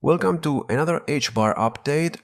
Welcome to another Hbar update.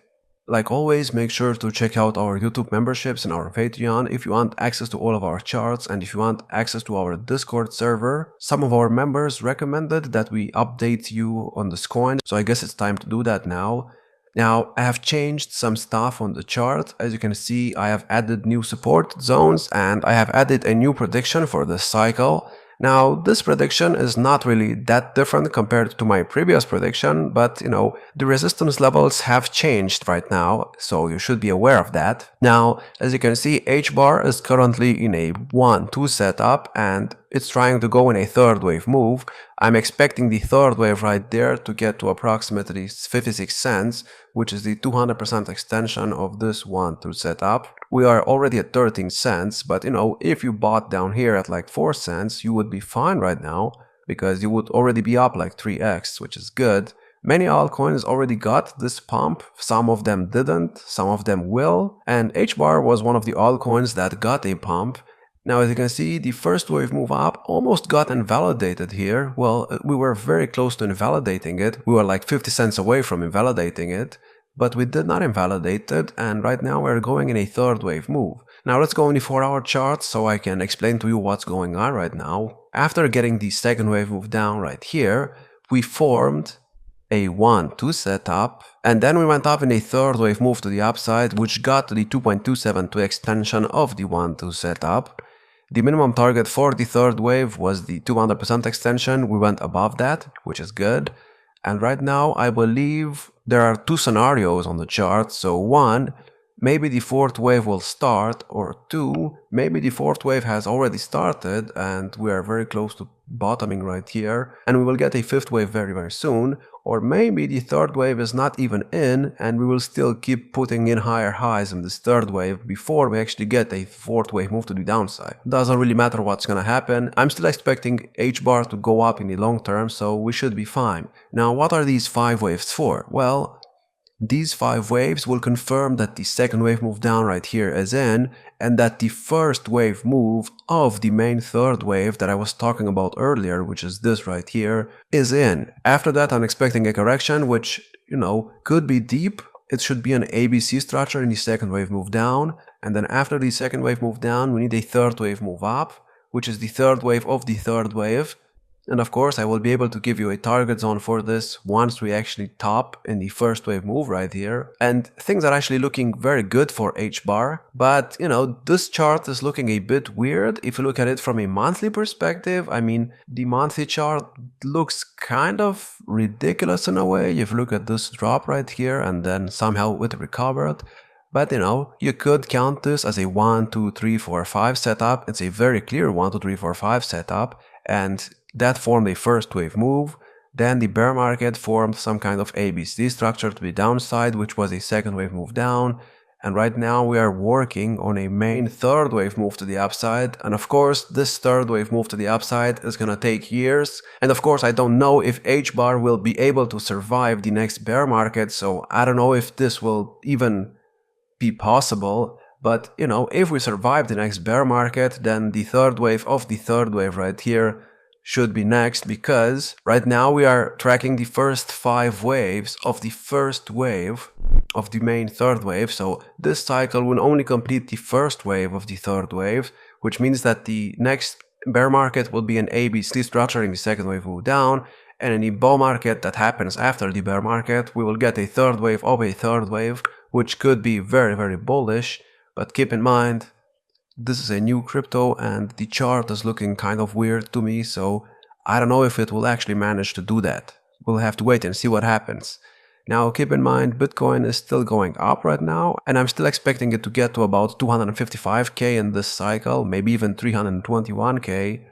Like always, make sure to check out our YouTube memberships and our Patreon if you want access to all of our charts and if you want access to our Discord server. Some of our members recommended that we update you on this coin, so I guess it's time to do that now. Now, I have changed some stuff on the chart. As you can see, I have added new support zones and I have added a new prediction for this cycle. Now, this prediction is not really that different compared to my previous prediction, but the resistance levels have changed right now, so you should be aware of that. Now, as you can see, Hbar is currently in a 1-2 setup and it's trying to go in a third wave move. I'm expecting the third wave right there to get to approximately 56 cents, which is the 200% extension of this 1-2 setup. We are already at 13 cents, but if you bought down here at like 4 cents, you would be fine right now because you would already be up like 3x, which is good. Many altcoins already got this pump, some of them didn't, some of them will, and Hbar was one of the altcoins that got a pump. Now, as you can see, the first wave move up almost got invalidated here. Well, we were very close to invalidating it. We were like 50 cents away from invalidating it, but we did not invalidate it, and right now we're going in a third wave move. Now let's go in the 4-hour chart so I can explain to you what's going on right now. After getting the second wave move down right here, we formed a 1-2 setup, and then we went up in a third wave move to the upside, which got to the 2.272 extension of the 1-2 setup. The minimum target for the third wave was the 200% extension. We went above that, which is good. And right now, I believe there are two scenarios on the chart. So one, maybe the fourth wave will start, or two, maybe the fourth wave has already started and we are very close to bottoming right here and we will get a fifth wave very, very soon. Or maybe the third wave is not even in and we will still keep putting in higher highs in this third wave before we actually get a fourth wave move to the downside. Doesn't really matter what's gonna happen. I'm still expecting Hbar to go up in the long term, so we should be fine. Now, what are these 5 waves for? Well, these 5 waves will confirm that the second wave move down right here is in, and that the first wave move of the main third wave that I was talking about earlier, which is this right here, is in. After that, I'm expecting a correction, which, could be deep. It should be an ABC structure in the second wave move down, and then after the second wave move down, we need a third wave move up, which is the third wave of the third wave. And of course, I will be able to give you a target zone for this once we actually top in the first wave move right here. And things are actually looking very good for Hbar. But, this chart is looking a bit weird. If you look at it from a monthly perspective, I mean, the monthly chart looks kind of ridiculous in a way. If you look at this drop right here and then somehow it recovered. But you could count this as a 1, 2, 3, 4, 5 setup. It's a very clear 1, 2, 3, 4, 5 setup. And that formed a first wave move. Then the bear market formed some kind of ABC structure to the downside, which was a second wave move down. And right now we are working on a main third wave move to the upside. And of course, this third wave move to the upside is gonna take years. And of course, I don't know if Hbar will be able to survive the next bear market. So I don't know if this will even be possible. But, if we survive the next bear market, then the third wave of the third wave right here should be next, because right now we are tracking the first 5 waves of the first wave of the main third wave. So this cycle will only complete the first wave of the third wave, which means that the next bear market will be an ABC structure in the second wave move down. And in the bull market that happens after the bear market, we will get a third wave of a third wave, which could be very, very bullish. But keep in mind, this is a new crypto and the chart is looking kind of weird to me, so I don't know if it will actually manage to do that. We'll have to wait and see what happens. Now keep in mind, Bitcoin is still going up right now and I'm still expecting it to get to about 255k in this cycle, maybe even 321k.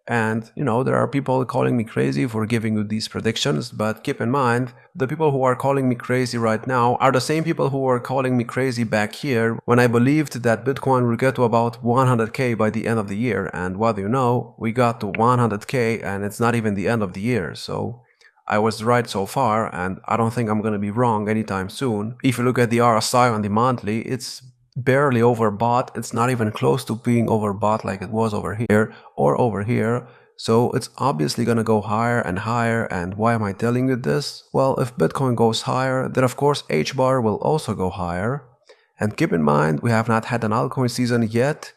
And, there are people calling me crazy for giving you these predictions, but keep in mind, the people who are calling me crazy right now are the same people who were calling me crazy back here when I believed that Bitcoin would get to about 100k by the end of the year. And what do you know? We got to 100k and it's not even the end of the year. So I was right so far and I don't think I'm going to be wrong anytime soon. If you look at the RSI on the monthly, it's barely overbought. It's not even close to being overbought like it was over here or over here. So it's obviously gonna go higher and higher. And why am I telling you this? Well, if Bitcoin goes higher, then of course Hbar will also go higher. And keep in mind, we have not had an altcoin season yet.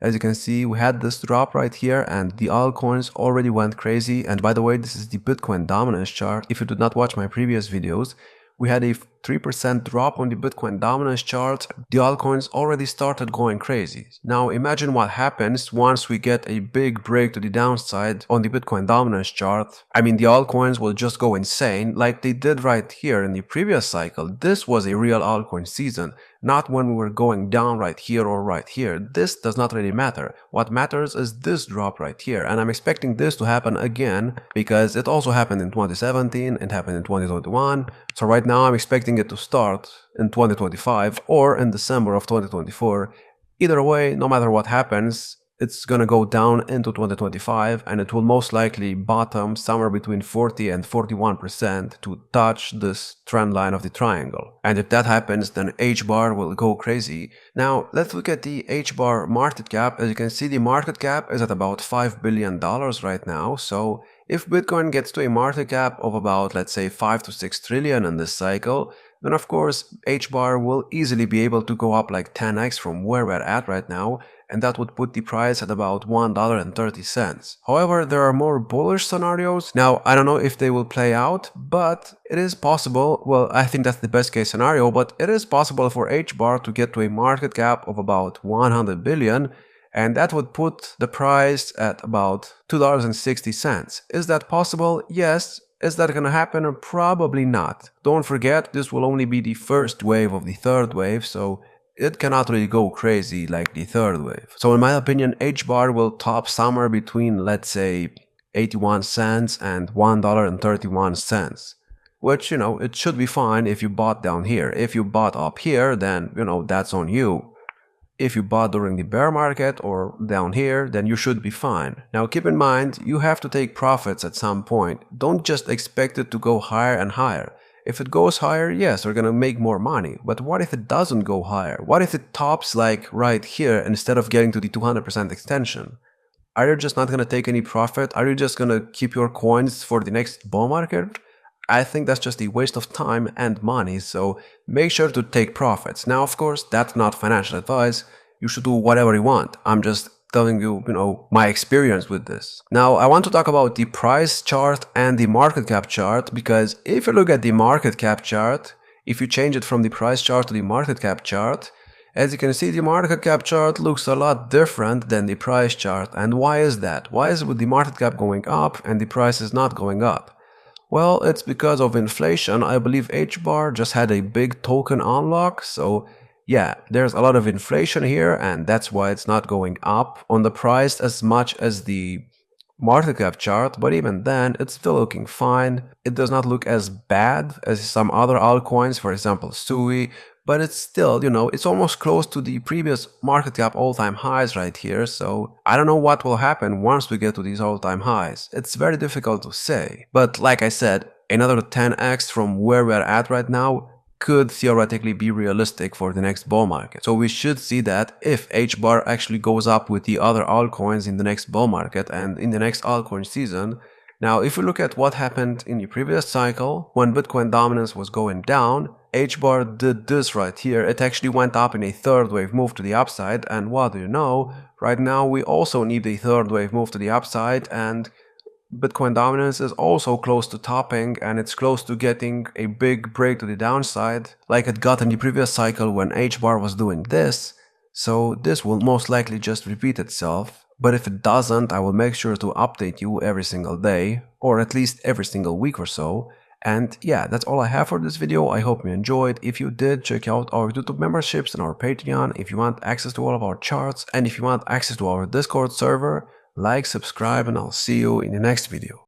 As you can see, we had this drop right here and the altcoins already went crazy. And by the way, this is the Bitcoin dominance chart. If you did not watch my previous videos, we had a 3% drop on the Bitcoin dominance chart. The altcoins already started going crazy. Now imagine what happens once we get a big break to the downside on the Bitcoin dominance chart. I mean, the altcoins will just go insane like they did right here in the previous cycle. This was a real altcoin season, not when we were going down right here or right here. This does not really matter. What matters is this drop right here, and I'm expecting this to happen again because it also happened in 2017, it happened in 2021. So right now I'm expecting it to start in 2025 or in December of 2024. Either way, no matter what happens, it's gonna go down into 2025 and it will most likely bottom somewhere between 40 and 41% to touch this trend line of the triangle. And if that happens, then Hbar will go crazy. Now let's look at the Hbar market cap. As you can see, the market cap is at about $5 billion right now. So if Bitcoin gets to a market cap of about, let's say, 5 to 6 trillion in this cycle, then of course Hbar will easily be able to go up like 10x from where we're at right now, and that would put the price at about $1.30. However, there are more bullish scenarios. Now, I don't know if they will play out, but it is possible. Well, I think that's the best case scenario, but it is possible for Hbar to get to a market cap of about 100 billion, and that would put the price at about $2.60. Is that possible? Yes. Is that gonna happen? Probably not. Don't forget, this will only be the first wave of the third wave, so it cannot really go crazy like the third wave. So in my opinion, Hbar will top somewhere between, let's say, 81 cents and $1.31. Which, it should be fine if you bought down here. If you bought up here, then, that's on you. If you bought during the bear market or down here, then you should be fine. Now keep in mind, you have to take profits at some point. Don't just expect it to go higher and higher. If it goes higher, yes, we're gonna make more money. But what if it doesn't go higher? What if it tops like right here instead of getting to the 200% extension? Are you just not gonna take any profit? Are you just gonna keep your coins for the next bull market? I think that's just a waste of time and money, so make sure to take profits. Now, of course, that's not financial advice. You should do whatever you want. I'm just telling you, my experience with this. Now, I want to talk about the price chart and the market cap chart, because if you look at the market cap chart, if you change it from the price chart to the market cap chart, as you can see, the market cap chart looks a lot different than the price chart. And why is that? Why is it with the market cap going up and the price is not going up? Well, it's because of inflation. I believe Hbar just had a big token unlock, so yeah, there's a lot of inflation here and that's why it's not going up on the price as much as the market cap chart, but even then, it's still looking fine. It does not look as bad as some other altcoins, for example, Sui, but it's still, it's almost close to the previous market cap all-time highs right here, so I don't know what will happen once we get to these all-time highs. It's very difficult to say, but like I said, another 10x from where we're at right now could theoretically be realistic for the next bull market. So we should see that if Hbar actually goes up with the other altcoins in the next bull market and in the next altcoin season. Now, if we look at what happened in the previous cycle, when Bitcoin dominance was going down, Hbar did this right here. It actually went up in a third wave move to the upside, and what do you know? Right now we also need a third wave move to the upside, and Bitcoin dominance is also close to topping, and it's close to getting a big break to the downside, like it got in the previous cycle when Hbar was doing this. So this will most likely just repeat itself. But if it doesn't, I will make sure to update you every single day, or at least every single week or so. And yeah, that's all I have for this video. I hope you enjoyed. If you did, check out our YouTube memberships and our Patreon if you want access to all of our charts, and if you want access to our Discord server. Like, subscribe, and I'll see you in the next video.